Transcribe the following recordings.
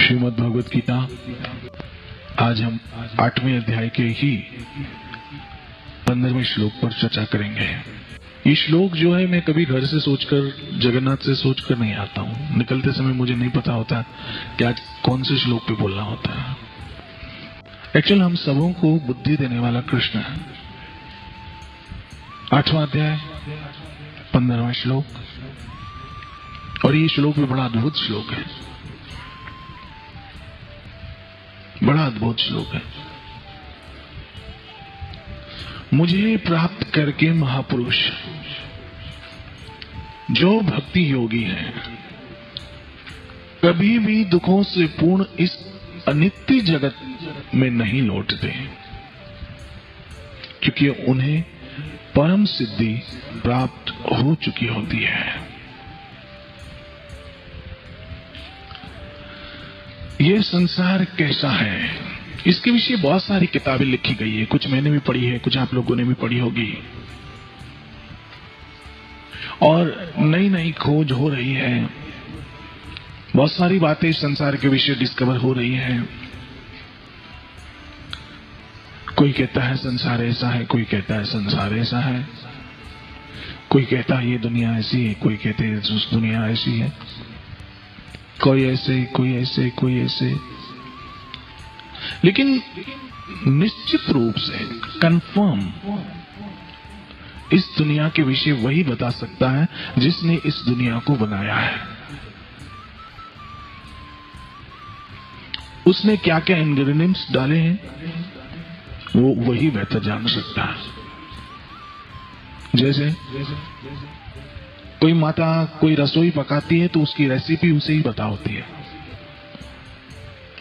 श्रीमद् भगवत गीता। आज हम 8वें अध्याय के ही 15वें श्लोक पर चर्चा करेंगे। ये श्लोक जो है मैं कभी घर से सोचकर, जगन्नाथ से सोचकर नहीं आता हूँ। निकलते समय मुझे नहीं पता होता कि आज कौन से श्लोक पे बोलना होता है। एक्चुअली हम सबों को बुद्धि देने वाला कृष्ण है। 8वां अध्याय 15वां श्लोक, और ये श्लोक भी बड़ा अद्भुत श्लोक है, बड़ा अद्भुत श्लोक है। मुझे प्राप्त करके महापुरुष जो भक्ति योगी हैं कभी भी दुखों से पूर्ण इस अनित्य जगत में नहीं लौटते, क्योंकि उन्हें परम सिद्धि प्राप्त हो चुकी होती है। ये संसार कैसा है, इसके विषय बहुत सारी किताबें लिखी गई है। कुछ मैंने भी पढ़ी है, कुछ आप लोगों ने भी पढ़ी होगी, और नई नई खोज हो रही है। बहुत सारी बातें इस संसार के विषय डिस्कवर हो रही है। कोई कहता है संसार ऐसा है, कोई कहता है संसार ऐसा है, कोई कहता है ये दुनिया ऐसी है, कोई कहते हैं उस दुनिया ऐसी है, कोई ऐसे कोई ऐसे कोई ऐसे। लेकिन निश्चित रूप से कंफर्म इस दुनिया के विषय वही बता सकता है जिसने इस दुनिया को बनाया है। उसने क्या क्या इंग्रेडिएंट्स डाले हैं वो वही बेहतर जान सकता है। जैसे कोई माता कोई रसोई पकाती है तो उसकी रेसिपी उसे ही पता होती है,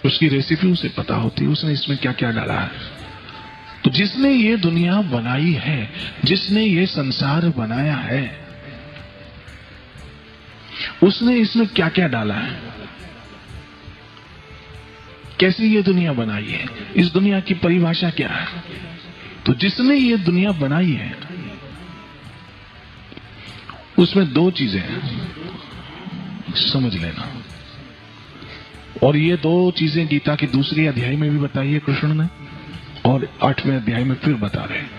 उसकी रेसिपी उसे पता होती है, उसने इसमें क्या क्या डाला है। तो जिसने ये दुनिया बनाई है, जिसने ये संसार बनाया है, उसने इसमें क्या क्या डाला है, कैसी ये दुनिया बनाई है, इस दुनिया की परिभाषा क्या है। तो जिसने ये दुनिया बनाई है उसमें दो चीजें हैं, समझ लेना। और ये दो चीजें गीता के दूसरे अध्याय में भी बताई है कृष्ण ने, और 8वें अध्याय में फिर बता रहे हैं।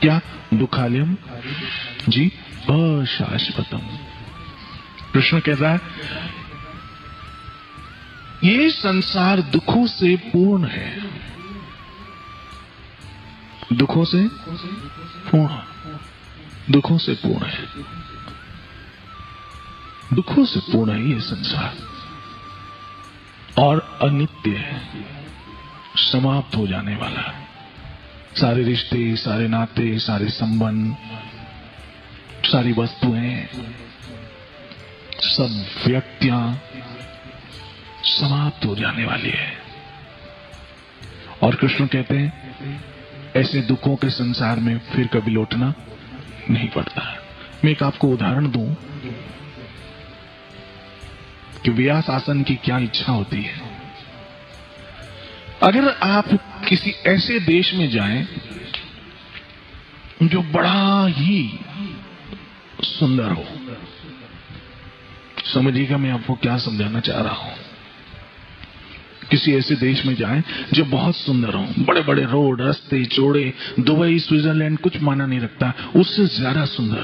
क्या? दुखालयम जी अशाश्वतम। कृष्ण कहता है ये संसार दुखों से पूर्ण है, दुखों से पूर्ण, दुखों से पूर्ण है, दुखों से पूर्ण है ये संसार, और अनित्य है, समाप्त हो जाने वाला है। सारे रिश्ते, सारे नाते, सारे संबंध, सारी वस्तुएं, सब व्यक्तियां समाप्त हो जाने वाली है। और कृष्ण कहते हैं ऐसे दुखों के संसार में फिर कभी लौटना नहीं पड़ता है। मैं एक आपको उदाहरण दूं कि व्यास आसन की क्या इच्छा होती है। अगर आप किसी ऐसे देश में जाएं जो बड़ा ही सुंदर हो, समझिएगा मैं आपको क्या समझाना चाह रहा हूं। किसी ऐसे देश में जाएं जो बहुत सुंदर हो, बड़े बड़े रोड, रास्ते चौड़े, दुबई, स्विट्जरलैंड कुछ माना नहीं रखता, उससे ज्यादा सुंदर,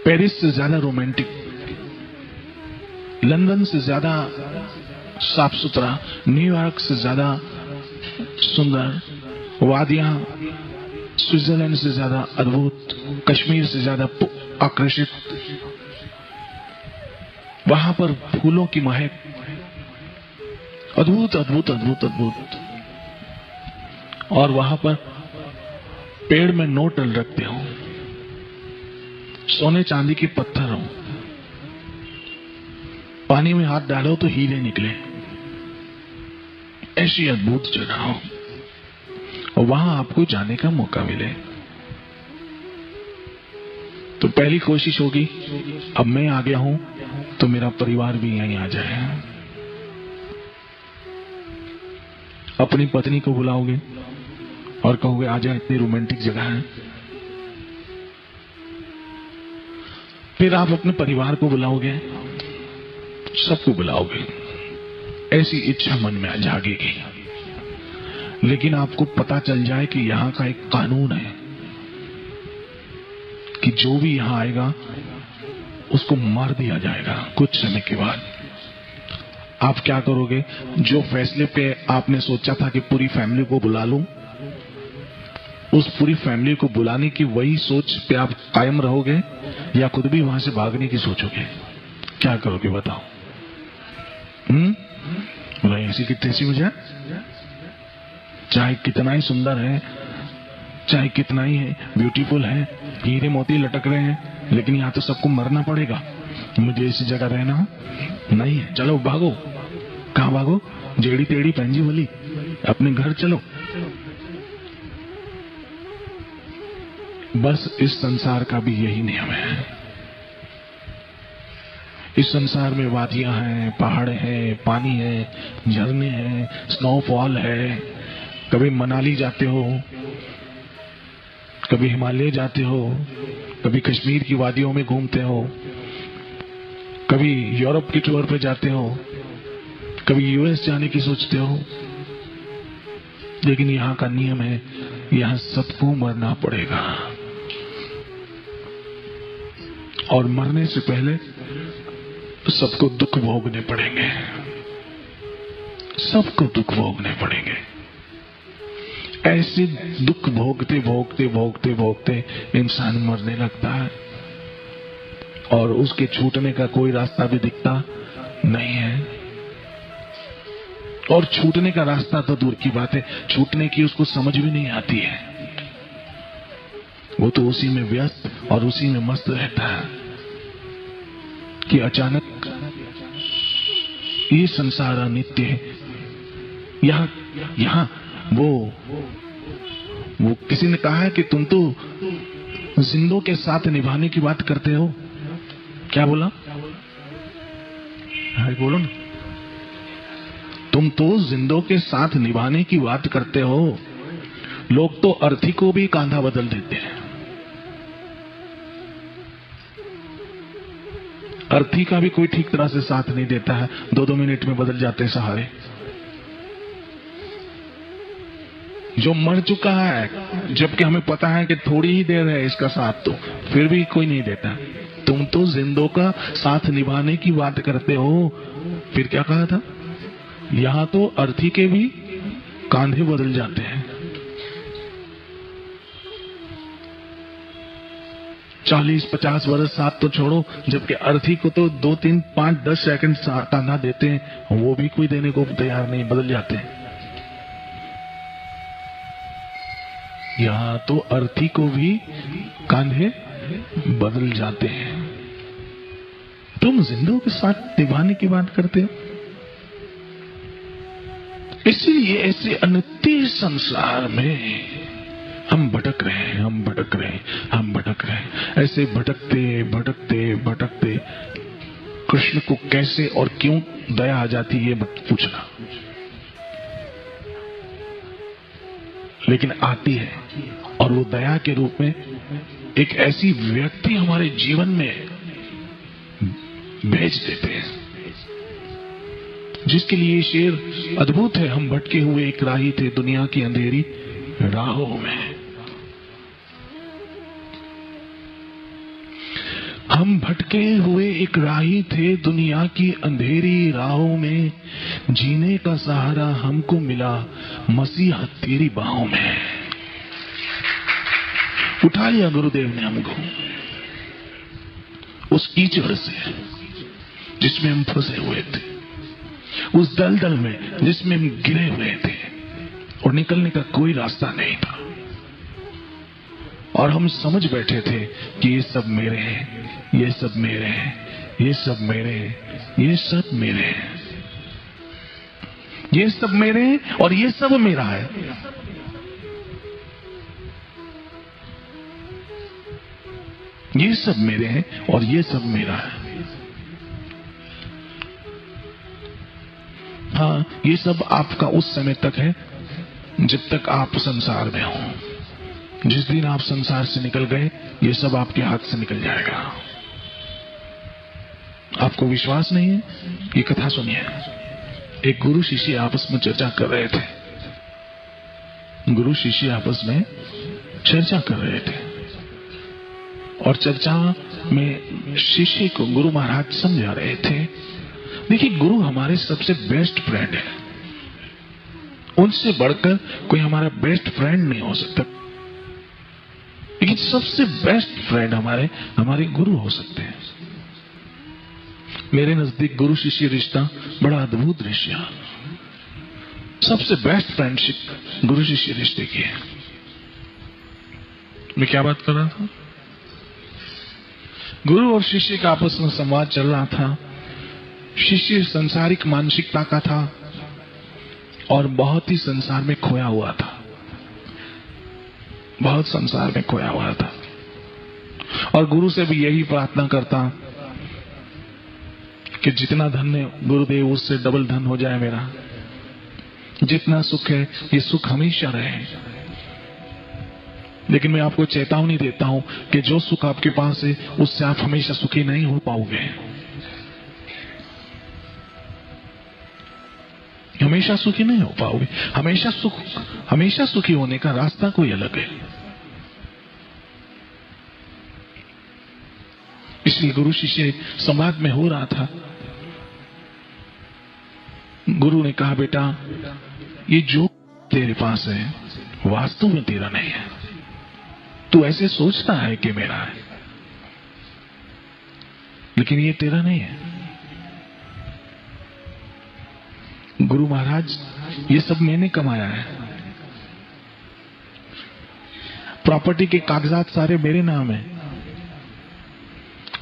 पेरिस से ज्यादा रोमांटिक, लंदन से ज्यादा साफ सुथरा, न्यूयॉर्क से ज्यादा सुंदर, वादियां स्विट्जरलैंड से ज्यादा अद्भुत, कश्मीर से ज्यादा आकर्षित, वहां पर फूलों की महक, अद्भुत अद्भुत अद्भुत अद्भुत, और वहां पर पेड़ में नोटल रखते हो, सोने चांदी के पत्थर हो, पानी में हाथ डालो तो हीरे निकले, ऐसी अद्भुत जगह हो, और वहां आपको जाने का मौका मिले तो पहली कोशिश होगी अब मैं आ गया हूं तो मेरा परिवार भी यहीं आ जाए। अपनी पत्नी को बुलाओगे और कहोगे आ जाए, इतनी रोमांटिक जगह है। फिर आप अपने परिवार को बुलाओगे सबको बुलाओगे, ऐसी इच्छा मन में जागेगी। लेकिन आपको पता चल जाए कि यहां का एक कानून है कि जो भी यहां आएगा उसको मार दिया जाएगा कुछ समय के बाद। आप क्या करोगे? जो फैसले पे आपने सोचा था कि पूरी फैमिली को बुला लूं, उस पूरी फैमिली को बुलाने की वही सोच पे आप कायम रहोगे या खुद भी वहां से भागने की सोचोगे? क्या करोगे बताओ? बोला ऐसी की तैसी हो जाए, चाहे कितना ही सुंदर है, चाहे कितना ही है ब्यूटीफुल है, हीरे मोती लटक रहे हैं, लेकिन यहां तो सबको मरना पड़ेगा। मुझे इसी जगह रहना नहीं है, चलो भागो। कहां भागो? जेड़ी तेड़ी पंजी वाली, अपने घर चलो। बस इस संसार का भी यही नियम है। इस संसार में वादियां हैं, पहाड़ हैं, पानी है, झरने हैं, स्नोफॉल है। कभी मनाली जाते हो, कभी हिमालय जाते हो, कभी कश्मीर की वादियों में घूमते हो, कभी यूरोप की टूर पे जाते हो, कभी यूएस जाने की सोचते हो। लेकिन यहां का नियम है, यहां सबको मरना पड़ेगा। और मरने से पहले सबको दुख भोगने पड़ेंगे, सबको दुख भोगने पड़ेंगे। ऐसे दुख भोगते भोगते भोगते भोगते इंसान मरने लगता है और उसके छूटने का कोई रास्ता भी दिखता नहीं है। और छूटने का रास्ता तो दूर की बात है, छूटने की उसको समझ भी नहीं आती है। वो तो उसी में व्यस्त और उसी में मस्त रहता है कि अचानक ये संसार अनित्य है। यहां वो किसी ने कहा है कि तुम तो जिंदों के साथ निभाने की बात करते हो। क्या बोला? बोलो ना। तुम तो जिंदों के साथ निभाने की बात करते हो। लोग तो अर्थी को भी कांधा बदल देते हैं। अर्थी का भी कोई ठीक तरह से साथ नहीं देता है, 2-2 मिनट में बदल जाते सहारे। जो मर चुका है, जबकि हमें पता है कि थोड़ी ही देर है इसका साथ, तो फिर भी कोई नहीं देता। तुम तो जिंदों का साथ निभाने की बात करते हो। फिर क्या कहा था? यहां तो अर्थी के भी कांधे बदल जाते हैं। 40-50 वर्ष साथ तो छोड़ो, जबकि अर्थी को तो 2, 3, 5, 10 सेकंड कांधा देते हैं, वो भी कोई देने को तैयार नहीं, बदल जाते हैं। यहां तो अर्थी को भी कांधे बदल जाते हैं। तुम जिंदों के साथ निभाने की बात करते हो। इसलिए ऐसे अनित्य संसार में हम भटक रहे हैं, हम भटक रहे हैं, हम भटक रहे हैं। ऐसे भटकते भटकते भटकते कृष्ण को कैसे और क्यों दया आ जाती है, ये मत पूछना। लेकिन आती है, और वो दया के रूप में एक ऐसी व्यक्ति हमारे जीवन में भेज देते हैं जिसके लिए शेर अद्भुत है। हम भटके हुए एक राही थे दुनिया की अंधेरी राहों में। हम भटके हुए एक राही थे दुनिया की अंधेरी राहों में। जीने का सहारा हमको मिला मसीहा तेरी बाहों में। उठा लिया गुरुदेव ने हमको उस कीचड़ से जिसमें हम फंसे हुए थे, उस दलदल में जिसमें हम गिरे हुए थे, और निकलने का कोई रास्ता नहीं था। और हम समझ बैठे थे कि ये सब मेरे हैं, ये सब मेरे हैं, ये सब मेरे हैं, ये सब मेरे हैं, ये सब मेरे हैं और ये सब मेरा है। ये सब मेरे हैं और ये सब मेरा है। हाँ, ये सब आपका उस समय तक है जब तक आप संसार में हो। जिस दिन आप संसार से निकल गए, ये सब आपके हाथ से निकल जाएगा। आपको विश्वास नहीं है? ये कथा सुनिए। एक गुरु शिष्य आपस में चर्चा कर रहे थे। गुरु शिष्य आपस में चर्चा कर रहे थे और चर्चा में शिष्य को गुरु महाराज समझा रहे थे। देखिए, गुरु हमारे सबसे बेस्ट फ्रेंड है। उनसे बढ़कर कोई हमारा बेस्ट फ्रेंड नहीं हो सकता, लेकिन सबसे बेस्ट फ्रेंड हमारे गुरु हो सकते हैं। मेरे नजदीक गुरु शिष्य रिश्ता बड़ा अद्भुत रिश्ता, सबसे बेस्ट फ्रेंडशिप गुरु शिष्य रिश्ते की है। मैं क्या बात कर रहा था? गुरु और शिष्य का आपस में संवाद चल रहा था। शिष्य संसारिक मानसिकता का था और बहुत ही संसार में खोया हुआ था, बहुत संसार में खोया हुआ था। और गुरु से भी यही प्रार्थना करता कि जितना धन है गुरुदेव उससे डबल धन हो जाए मेरा। जितना सुख है ये सुख हमेशा रहे। लेकिन मैं आपको चेतावनी देता हूं कि जो सुख आपके पास है उससे आप हमेशा सुखी नहीं हो पाओगे। हमेशा सुखी नहीं हो पाओगे। हमेशा सुखी होने का रास्ता कोई अलग है। इसलिए गुरु शिष्य संवाद में हो रहा था। गुरु ने कहा, बेटा ये जो तेरे पास है वास्तव में तेरा नहीं है। तू ऐसे सोचता है कि मेरा है, लेकिन ये तेरा नहीं है। गुरु महाराज, ये सब मैंने कमाया है। प्रॉपर्टी के कागजात सारे मेरे नाम है।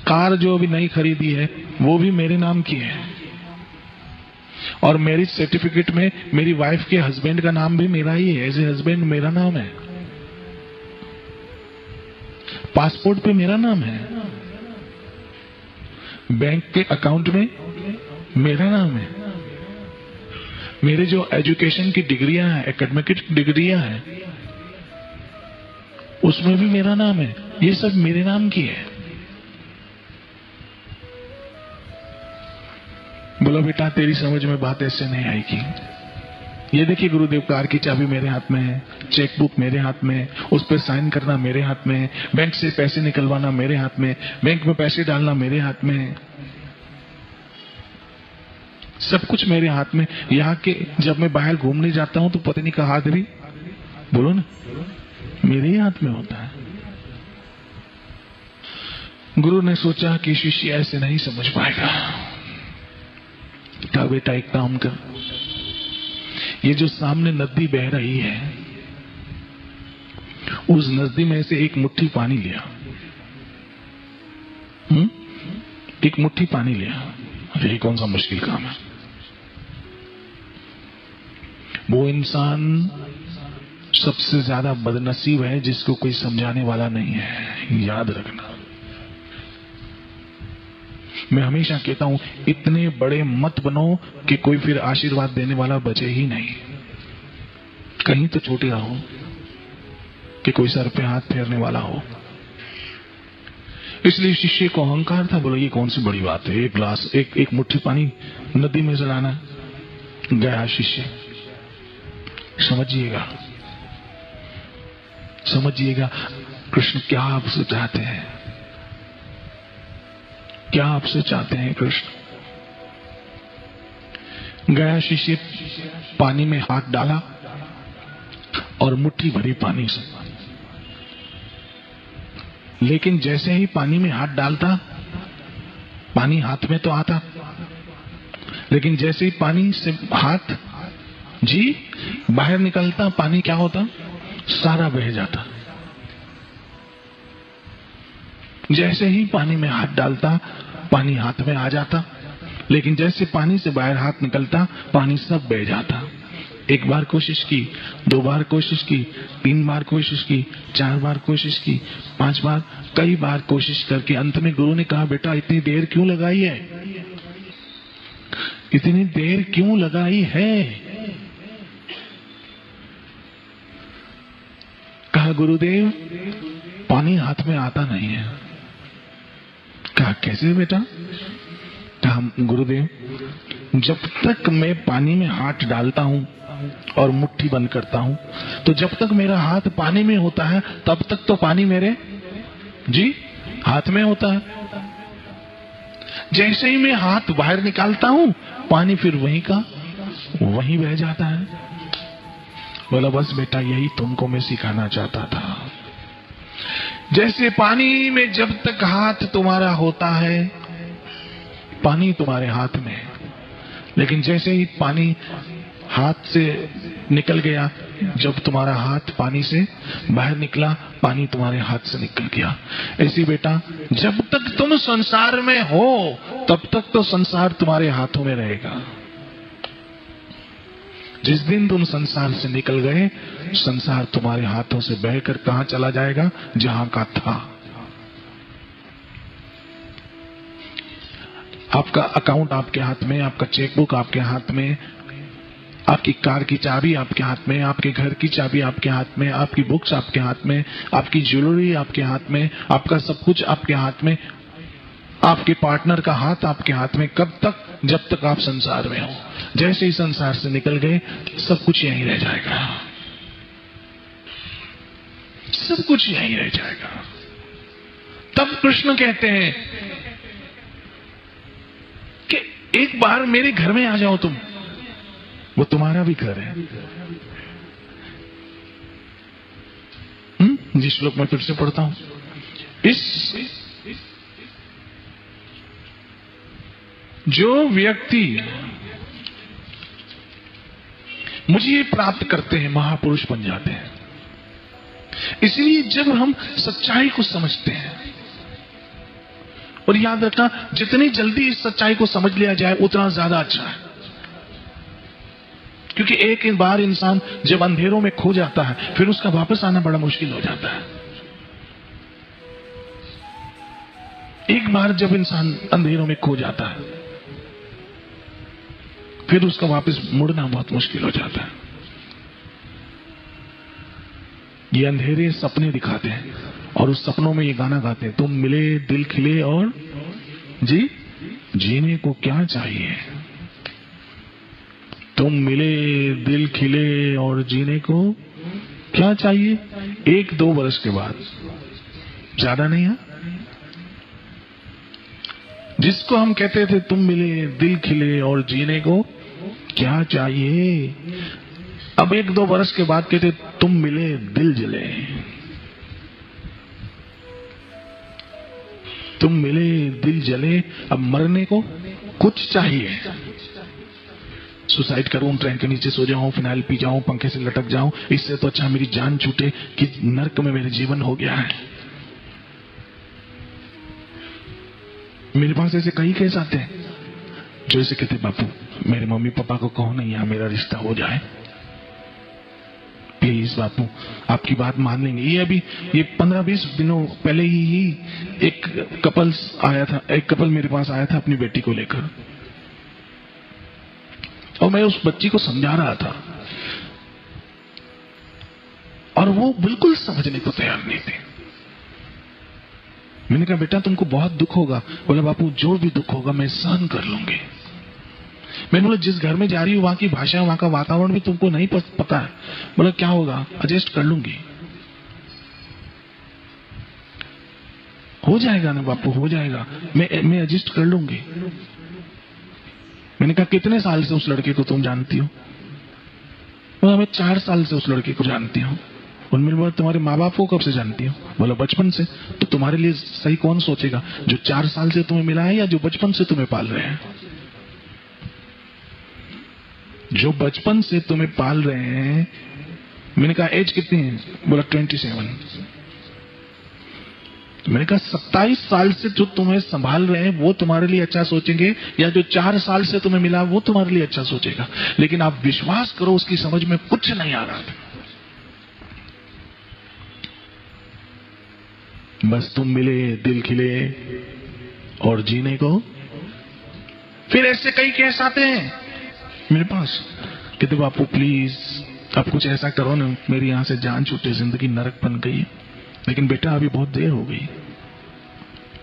कार जो अभी नई खरीदी है वो भी मेरे नाम की है। और मैरिज सर्टिफिकेट में मेरी वाइफ के हस्बैंड का नाम भी मेरा ही है। एज ए हस्बैंड मेरा नाम है। पासपोर्ट पे मेरा नाम है। बैंक के अकाउंट में मेरा नाम है। मेरे जो एजुकेशन की डिग्रियां हैं, एकेडमिक डिग्रियां हैं, उसमें भी मेरा नाम है। ये सब मेरे नाम की है। बोलो बेटा, तेरी समझ में बात ऐसे नहीं आएगी। ये देखिए, गुरुदेव कार की चाबी मेरे हाथ में है, चेकबुक मेरे हाथ में है, उस पर साइन करना मेरे हाथ में है, बैंक से पैसे निकलवाना मेरे हाथ में, बैंक में पैसे डालना मेरे हाथ में है। सब कुछ मेरे हाथ में। यहाँ के जब मैं बाहर घूमने जाता हूं तो पत्नी का हाथ भी, बोलो ना, मेरे ही हाथ में होता है। गुरु ने सोचा कि शिष्य ऐसे नहीं समझ पाएगा। कहा, बेटा एक काम कर, ये जो सामने नदी बह रही है उस नदी में से एक मुट्ठी पानी लिया। एक मुट्ठी पानी लिया। ये कौन सा मुश्किल काम है? वो इंसान सबसे ज्यादा बदनसीब है जिसको कोई समझाने वाला नहीं है। याद रखना। मैं हमेशा कहता हूं, इतने बड़े मत बनो कि कोई फिर आशीर्वाद देने वाला बचे ही नहीं। कहीं तो छोटे रहो कि कोई सर पे हाथ फेरने वाला हो। इसलिए शिष्य को अहंकार था। बोलो, ये कौन सी बड़ी बात है? एक गिलास, एक मुट्ठी पानी नदी में से लाना। गया शिष्य। समझिएगा, समझिएगा कृष्ण क्या आपसे चाहते हैं, क्या आपसे चाहते हैं कृष्ण। गया शिष्य, पानी में हाथ डाला और मुट्ठी भरी पानी से। लेकिन जैसे ही पानी में हाथ डालता, पानी हाथ में तो आता, लेकिन जैसे ही पानी से हाथ बाहर निकलता, पानी क्या होता? सारा बह जाता। जैसे ही पानी में हाथ डालता, पानी हाथ में आ जाता, लेकिन जैसे पानी से बाहर हाथ निकलता, पानी सब बह जाता। एक बार कोशिश की, 2 बार कोशिश की, 3 बार कोशिश की, 4 बार कोशिश की, 5 बार, कई बार कोशिश करके अंत में गुरु ने कहा, बेटा इतनी देर क्यों लगाई है? इतनी देर क्यों लगाई है? कहा, गुरुदेव पानी हाथ में आता नहीं है। कहा, कैसे बेटा? गुरुदेव, जब तक मैं पानी में हाथ डालता हूँ और मुट्ठी बंद करता हूँ, तो जब तक मेरा हाथ पानी में होता है तब तक तो पानी मेरे जी हाथ में होता है। जैसे ही मैं हाथ बाहर निकालता हूँ, पानी फिर वहीं का वहीं बह जाता है। बोला बस बेटा, यही तुमको मैं सिखाना चाहता था। जैसे पानी में जब तक हाथ तुम्हारा होता है, पानी तुम्हारे हाथ में है, लेकिन जैसे ही पानी हाथ से निकल गया, जब तुम्हारा हाथ पानी से बाहर निकला, पानी तुम्हारे हाथ से निकल गया। ऐसी बेटा, जब तक तुम संसार में हो तब तक तो संसार तुम्हारे हाथों में रहेगा। जिस दिन तुम संसार से निकल गए, संसार तुम्हारे हाथों से बहकर कहां चला जाएगा? जहां का था। आपका अकाउंट आपके हाथ में, आपका चेकबुक आपके हाथ में, आपकी कार की चाबी आपके हाथ में, आपके घर की चाबी आपके हाथ में, आपकी बुक्स आपके हाथ में, आपकी ज्वेलरी आपके हाथ में, आपका सब कुछ आपके हाथ में, आपके पार्टनर का हाथ आपके हाथ में। कब तक? जब तक आप संसार में हो। जैसे ही संसार से निकल गए, सब कुछ यहीं रह जाएगा, सब कुछ यहीं रह जाएगा। तब कृष्ण कहते हैं कि एक बार मेरे घर में आ जाओ तुम, वो तुम्हारा भी घर है। जिस श्लोक में फिर से पढ़ता हूं, इस जो व्यक्ति मुझे प्राप्त करते हैं, महापुरुष बन जाते हैं। इसलिए जब हम सच्चाई को समझते हैं, और याद रखना, जितनी जल्दी इस सच्चाई को समझ लिया जाए उतना ज्यादा अच्छा है। क्योंकि एक बार इंसान जब अंधेरों में खो जाता है, फिर उसका वापस आना बड़ा मुश्किल हो जाता है। एक बार जब इंसान अंधेरों में खो जाता है, फिर उसका वापस मुड़ना बहुत मुश्किल हो जाता है। ये अंधेरे सपने दिखाते हैं, और उस सपनों में ये गाना गाते हैं, तुम मिले दिल खिले और जी जीने को क्या चाहिए। तुम मिले दिल खिले और जीने को क्या चाहिए। 1-2 वर्ष के बाद, ज्यादा नहीं है। जिसको हम कहते थे तुम मिले दिल खिले और जीने को क्या चाहिए, अब 1-2 वर्ष के बाद कहते तुम मिले दिल जले। तुम मिले दिल जले, अब मरने को कुछ चाहिए। सुसाइड करूं, ट्रेन के नीचे सो जाऊं, फिनाइल पी जाऊं, पंखे से लटक जाऊं, इससे तो अच्छा मेरी जान छूटे कि नर्क में मेरे जीवन हो गया है। मेरे पास ऐसे कई केस आते हैं जो ऐसे कहते, बापू मेरे मम्मी पापा को कहो ना, यहाँ मेरा रिश्ता हो जाए प्लीज बापू, आपकी बात मान लेंगे। ये 15-20 दिनों पहले ही एक कपल मेरे पास आया था अपनी बेटी को लेकर, और मैं उस बच्ची को समझा रहा था, और वो बिल्कुल समझने को तैयार नहीं थी। मैंने कहा बेटा तुमको बहुत दुख होगा। बोला बापू जो भी दुख होगा मैं सहन कर लूंगी। मैंने बोला जिस घर में जा रही हूँ वहां की भाषा, वहां का वातावरण भी तुमको नहीं पता है। बोला क्या होगा, एडजस्ट कर लूंगी। हो जाएगा ना बापू, हो जाएगा, मैं एडजस्ट कर लूंगी। मैंने कहा कितने साल से उस लड़के को तुम जानती हो। बोला मैं 4 साल से उस लड़के को जानती हूँ। उनमें बोला तुम्हारे माँ बाप को कब से जानती हो। बोला बचपन से। तो तुम्हारे लिए सही कौन सोचेगा, जो 4 साल से तुम्हें मिला है या जो बचपन से तुम्हें पाल रहे हैं। जो बचपन से तुम्हें पाल रहे हैं। मैंने कहा एज कितनी है। बोला 27। मैंने कहा 27 साल से जो तुम्हें संभाल रहे हैं वो तुम्हारे लिए अच्छा सोचेंगे, या जो 4 साल से तुम्हें मिला वो तुम्हारे लिए अच्छा सोचेगा। लेकिन आप विश्वास करो उसकी समझ में कुछ नहीं आ रहा था। बस तुम मिले दिल खिले और जीने को। फिर ऐसे कई केस आते हैं मेरे पास, कहते बापू प्लीज अब कुछ ऐसा करो ना, मेरी यहां से जान छूटे, जिंदगी नरक बन गई। लेकिन बेटा अभी बहुत देर हो गई,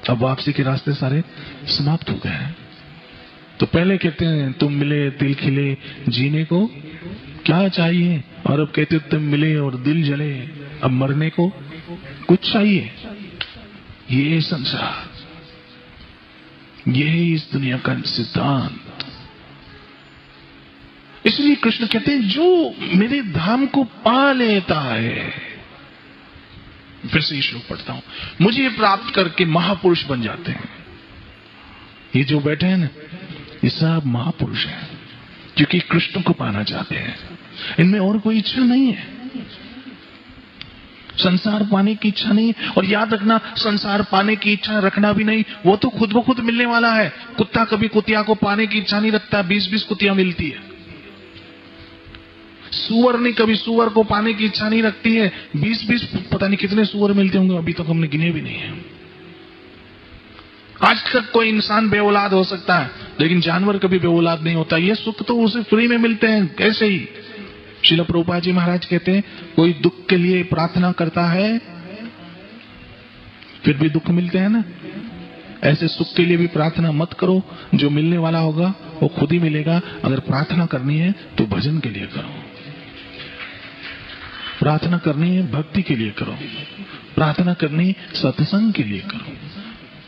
अब वापसी के रास्ते सारे समाप्त हो गए हैं। पहले कहते हैं तुम मिले दिल खिले जीने को क्या चाहिए, और अब कहते तुम मिले और दिल जले, अब मरने को कुछ चाहिए। ये संसार, यही इस दुनिया का सिद्धांत। इसलिए कृष्ण कहते हैं जो मेरे धाम को पा लेता है, फिर से ये श्लोक पढ़ता हूं, मुझे प्राप्त करके महापुरुष बन जाते हैं। ये जो बैठे हैं ना, ये सब महापुरुष हैं, क्योंकि कृष्ण को पाना चाहते हैं। इनमें और कोई इच्छा नहीं है, संसार पाने की इच्छा नहीं। और याद रखना, संसार पाने की इच्छा रखना भी नहीं, वो तो खुद ब खुद मिलने वाला है। कुत्ता कभी कुतिया को पाने की इच्छा नहीं रखता, 20-20 कुतिया मिलती है। सुअर ने कभी सुअर को पाने की इच्छा नहीं रखती है, 20-20 पता नहीं कितने सुअर मिलते होंगे, अभी तक हमने गिने भी नहीं है। आज तक कोई इंसान बेऔलाद हो सकता है, लेकिन जानवर कभी बेऔलाद नहीं होता। ये सुख तो उसे फ्री में मिलते हैं। कैसे ही श्रील प्रभुपाद जी महाराज कहते हैं, कोई दुख के लिए प्रार्थना करता है फिर भी दुख मिलते हैं ना, ऐसे सुख के लिए भी प्रार्थना मत करो। जो मिलने वाला होगा वो खुद ही मिलेगा। अगर प्रार्थना करनी है तो भजन के लिए करो, प्रार्थना करनी है भक्ति के लिए करो, प्रार्थना करनी है सत्संग के लिए करो,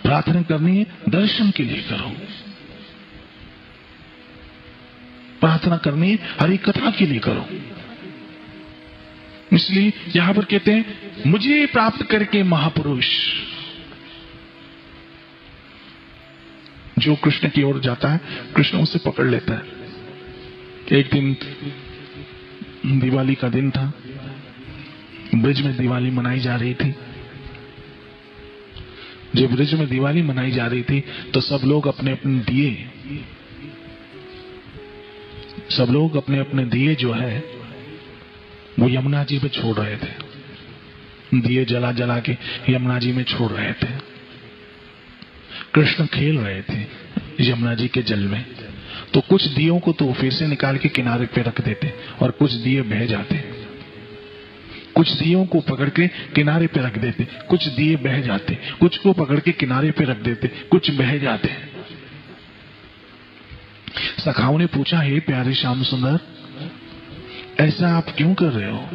प्रार्थना करनी है दर्शन के लिए करो, प्रार्थना करनी है हरि कथा के लिए करो। इसलिए यहां पर कहते हैं मुझे प्राप्त करके महापुरुष, जो कृष्ण की ओर जाता है कृष्ण उसे पकड़ लेता है। एक दिन दिवाली का दिन था, ब्रज में दिवाली मनाई जा रही थी। जब ब्रज में दिवाली मनाई जा रही थी तो सब लोग अपने अपने दिए जो है वो यमुना जी पे छोड़ रहे थे। दिए जला जला के यमुना जी में छोड़ रहे थे। कृष्ण खेल रहे थे यमुना जी के जल में। तो कुछ दियों को तो फिर से निकाल के किनारे पे रख देते और कुछ दिए बह जाते। कुछ दियों को पकड़ के किनारे पे रख देते, कुछ दिए बह जाते, कुछ को पकड़ के किनारे पे रख देते, कुछ बह जाते। सखाओं ने पूछा, हे प्यारे श्याम सुंदर, ऐसा आप क्यों कर रहे हो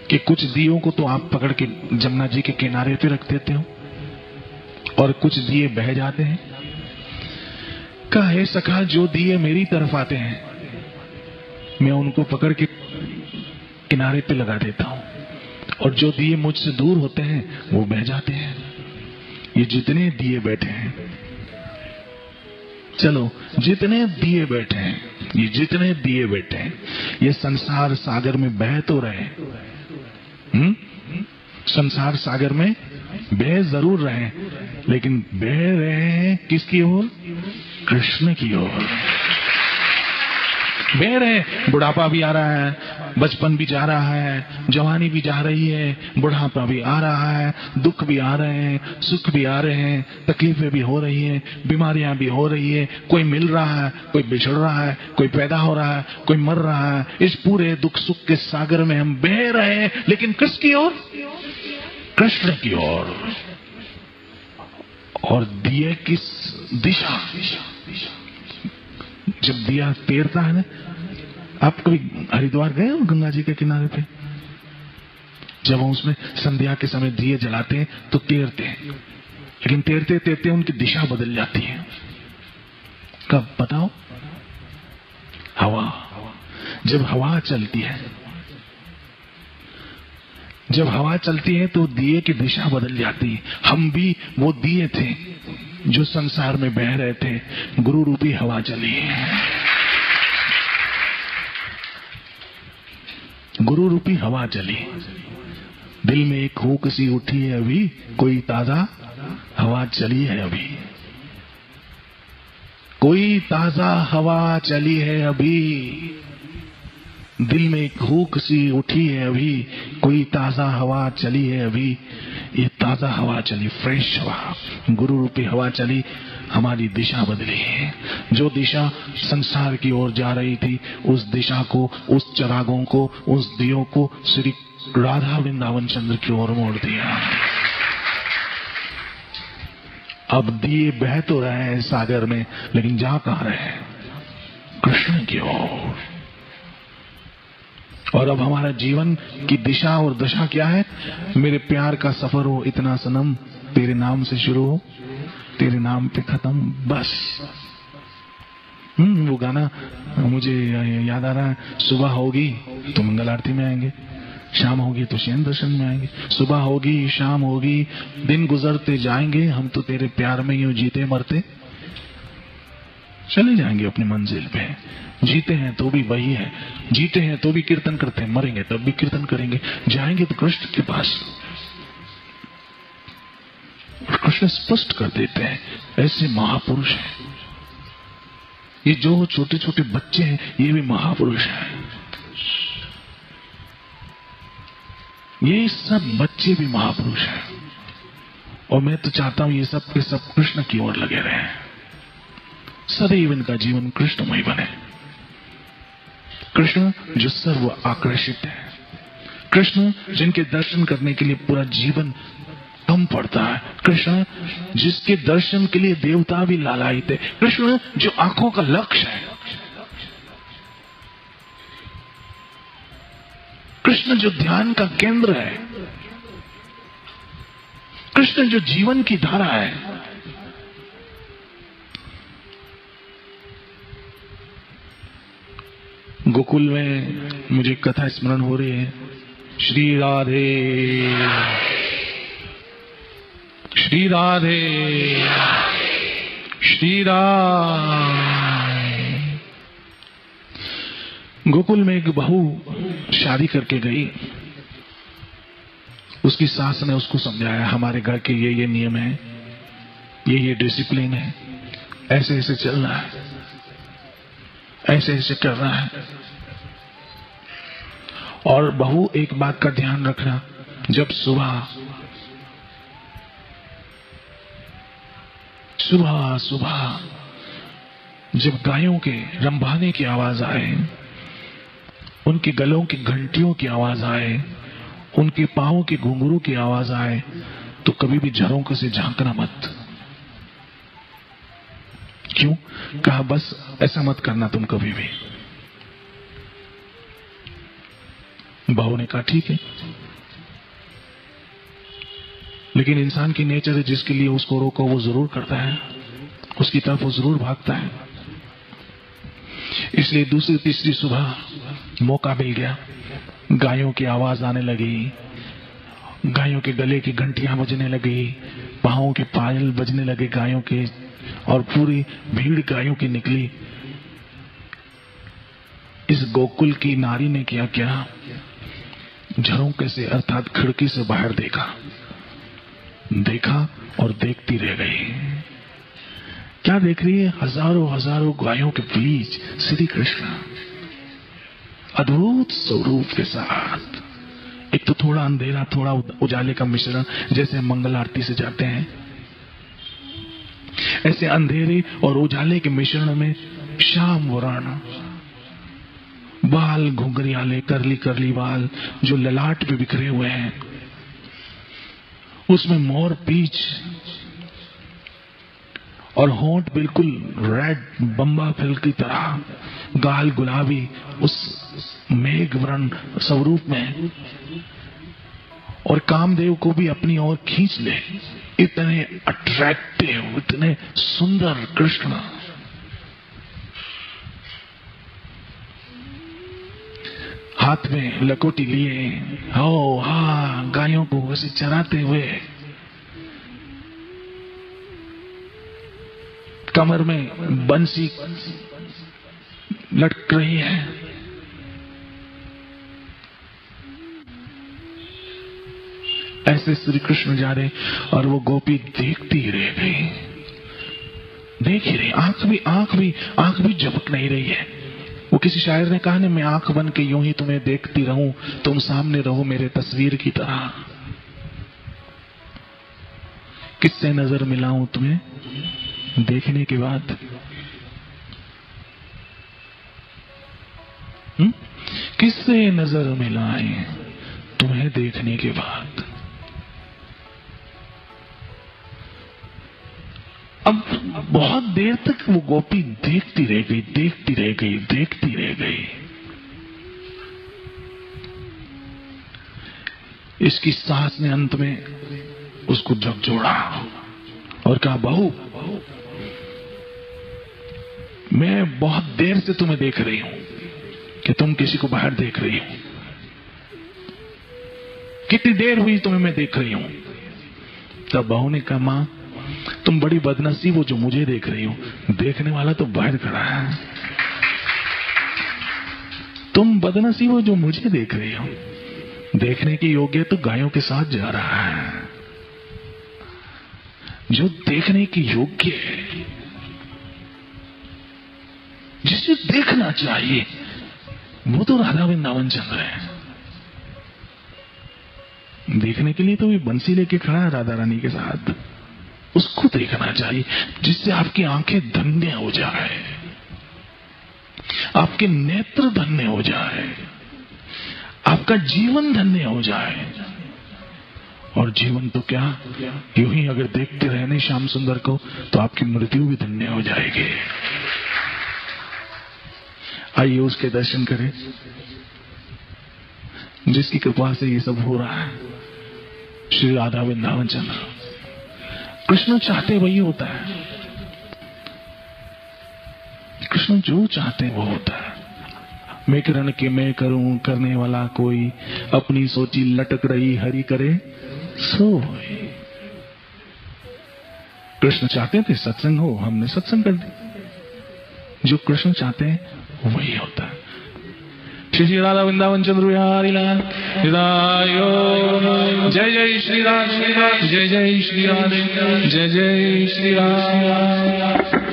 कि कुछ दियों को तो आप पकड़ के जमुना जी के किनारे पे रख देते हो और कुछ दिए बह जाते हैं? कहा, हे सखा, जो दिए मेरी तरफ आते हैं मैं उनको पकड़ के किनारे पे लगा देता हूं और जो दिए मुझसे दूर होते हैं वो बह जाते हैं। ये जितने दिए बैठे हैं, चलो जितने दिए बैठे हैं, ये जितने दिए बैठे हैं, ये संसार सागर में बह तो रहे, संसार सागर में बह जरूर रहे, लेकिन बह रहे हैं किसकी ओर? कृष्ण की ओर बह रहे। बुढ़ापा भी आ रहा है, बचपन भी जा रहा है, जवानी भी जा रही है, बुढ़ापा भी आ रहा है, दुख भी आ रहे हैं, सुख भी आ रहे हैं, तकलीफें भी हो रही हैं, बीमारियां भी हो रही है, कोई मिल रहा है, कोई बिछड़ रहा है, कोई पैदा हो रहा है, कोई मर रहा है। इस पूरे दुख सुख के सागर में हम बह रहे हैं, लेकिन किसकी ओर? कृष्ण की ओर। और दिए किस दिशा? जब दिया तैरता है ना, आप कभी हरिद्वार गए हो गंगा जी के किनारे पे? जब हम उसमें संध्या के समय दिए जलाते हैं तो तैरते हैं, लेकिन तैरते तैरते उनकी दिशा बदल जाती है। कब बताओ? हवा। जब हवा चलती है, जब हवा चलती है तो दिए की दिशा बदल जाती है। हम भी वो दिए थे जो संसार में बह रहे थे, गुरु रूपी हवा चली। गुरु रूपी हवा चली, दिल में एक हुक सी उठी है अभी, कोई ताजा हवा चली है अभी, कोई ताजा हवा चली है अभी। दिल में एक हुक सी उठी है अभी, कोई ताजा हवा चली है अभी। ये ताजा हवा चली, फ्रेश हवा, गुरु रूपी हवा चली, हमारी दिशा बदली है। जो दिशा संसार की ओर जा रही थी, उस दिशा को, उस चिरागों को, उस दियों को श्री राधा वृंदावन चंद्र की ओर मोड़ दिया। अब दिए बह तो रहे हैं सागर में, लेकिन जा कहां रहे हैं? कृष्ण की ओर। और अब हमारा जीवन की दिशा और दशा क्या है? मेरे प्यार का सफर हो इतना सनम, तेरे नाम से शुरू हो, तेरे नाम पे खत्म, बस। वो गाना मुझे याद आ रहा है, सुबह होगी तो मंगल आरती में आएंगे, शाम होगी तो शयन दर्शन में आएंगे, सुबह होगी शाम होगी दिन गुजरते जाएंगे, हम तो तेरे प्यार में यूं जीते मरते चले जाएंगे अपनी मंजिल पे। जीते हैं तो भी वही है, जीते हैं तो भी कीर्तन करते हैं, मरेंगे तब भी कीर्तन करेंगे, जाएंगे तो कृष्ण के पास। कृष्ण स्पष्ट कर देते हैं, ऐसे महापुरुष हैं। ये जो छोटे छोटे बच्चे हैं ये भी महापुरुष हैं, ये सब बच्चे भी महापुरुष हैं। और मैं तो चाहता हूं ये सब के सब कृष्ण की ओर लगे रहें, सदैव इनका जीवन कृष्णमय बने। कृष्ण जो सर्व आकर्षित है, कृष्ण जिनके दर्शन करने के लिए पूरा जीवन कम पड़ता है, कृष्ण जिसके दर्शन के लिए देवता भी लालायित है, कृष्ण जो आंखों का लक्ष्य है, कृष्ण जो ध्यान का केंद्र है, कृष्ण जो जीवन की धारा है। गोकुल में मुझे कथा स्मरण हो रही है, श्री राधे श्री राधे श्री राम। गोकुल में एक बहू शादी करके गई, उसकी सास ने उसको समझाया, हमारे घर के ये नियम है, ये डिसिप्लिन है, ऐसे ऐसे चलना है, ऐसे ऐसे करना है। और बहू एक बात का ध्यान रखना, जब सुबह सुबह सुबह जब गायों के रंभाने की आवाज आए, उनके गलों की घंटियों की आवाज आए, उनके पांवों के घुंघरू की आवाज आए, तो कभी भी झरोंके से झांकना मत। क्यों? कहा बस ऐसा मत करना तुम कभी भी। बहू ने कहा ठीक है, लेकिन इंसान की नेचर है, जिसके लिए उसको रोको वो जरूर करता है, उसकी तरफ वो जरूर भागता है। इसलिए दूसरी तीसरी सुबह मौका मिल गया, गायों की आवाज आने लगी, गायों के गले की घंटियां बजने लगी, पांवों के पायल बजने लगे गायों के, और पूरी भीड़ गायों की निकली। इस गोकुल की नारी ने किया क्या? झरोंके से अर्थात खिड़की से बाहर देखा और देखती रह गई। क्या देख रही है? हजारों हजारों गायों के बीच श्री कृष्ण अद्भुत स्वरूप के साथ, एक तो थोड़ा अंधेरा थोड़ा उजाले का मिश्रण, जैसे मंगल आरती से जाते हैं, ऐसे अंधेरे और उजाले के मिश्रण में श्याम वर्ण, बाल घुंघरियाले करली करली बाल जो ललाट पे बिखरे हुए हैं, उसमें मोर पीच और होंठ बिल्कुल रेड बम्बा फल की तरह, गाल गुलाबी उस मेघ वर्ण स्वरूप में, और कामदेव को भी अपनी ओर खींच ले, इतने अट्रैक्टिव, इतने सुंदर कृष्ण। हाथ में लकोटी लिए, हो हा गायों को वैसे चराते हुए, कमर में बंसी लटक रही है, ऐसे श्री कृष्ण जा रहे, और वो गोपी देखती रह गई, देख ही रही, आंख भी झपक नहीं रही है। वो किसी शायर ने कहा ना, मैं आंख बन के यूं ही तुम्हें देखती रहूं, तुम सामने रहो मेरे तस्वीर की तरह। किससे नजर मिलाऊं तुम्हें देखने के बाद? किससे नजर मिलाएं तुम्हें देखने के बाद? अब बहुत देर तक वो गोपी देखती रह गई, देखती रह गई, देखती रह गई। इसकी सास ने अंत में उसको झकझोड़ा और कहा, बहू, मैं बहुत देर से तुम्हें देख रही हूं कि तुम किसी को बाहर देख रही हो। कितनी देर हुई तुम्हें मैं देख रही हूं। तब बहू ने कहा, मां, तुम बड़ी बदनसीब हो जो मुझे देख रही हो, देखने वाला तो बाहर खड़ा है। तुम बदनसीब हो जो मुझे देख रही हो, देखने के योग्य तो गायों के साथ जा रहा है। जो देखने के योग्य है, जिसे देखना चाहिए, वो तो राधा वृंदावन चंद्र है। देखने के लिए तो ये बंसी लेके खड़ा है राधा रानी के साथ, उसको देखना चाहिए, जिससे आपकी आंखें धन्य हो जाए, आपके नेत्र धन्य हो जाए, आपका जीवन धन्य हो जाए। और जीवन तो क्या, यूं ही अगर देखते रहने श्याम सुंदर को तो आपकी मृत्यु भी धन्य हो जाएगी। आइए उसके दर्शन करें, जिसकी कृपा से ये सब हो रहा है। श्री राधा वृंदावन चंद्र। कृष्ण चाहते वही होता है, कृष्ण जो चाहते वो होता है। मैं किरण के मैं करूं, करने वाला कोई, अपनी सोची लटक रही, हरि करे सो। कृष्ण चाहते थे सत्संग हो, हमने सत्संग कर दी। जो कृष्ण चाहते हैं वही होता है। श्री राधा वृंदावन चंद्र बिहारी लाल हृदय। जय जय श्री राधे, जय जय श्री राधे, जय जय श्री राम।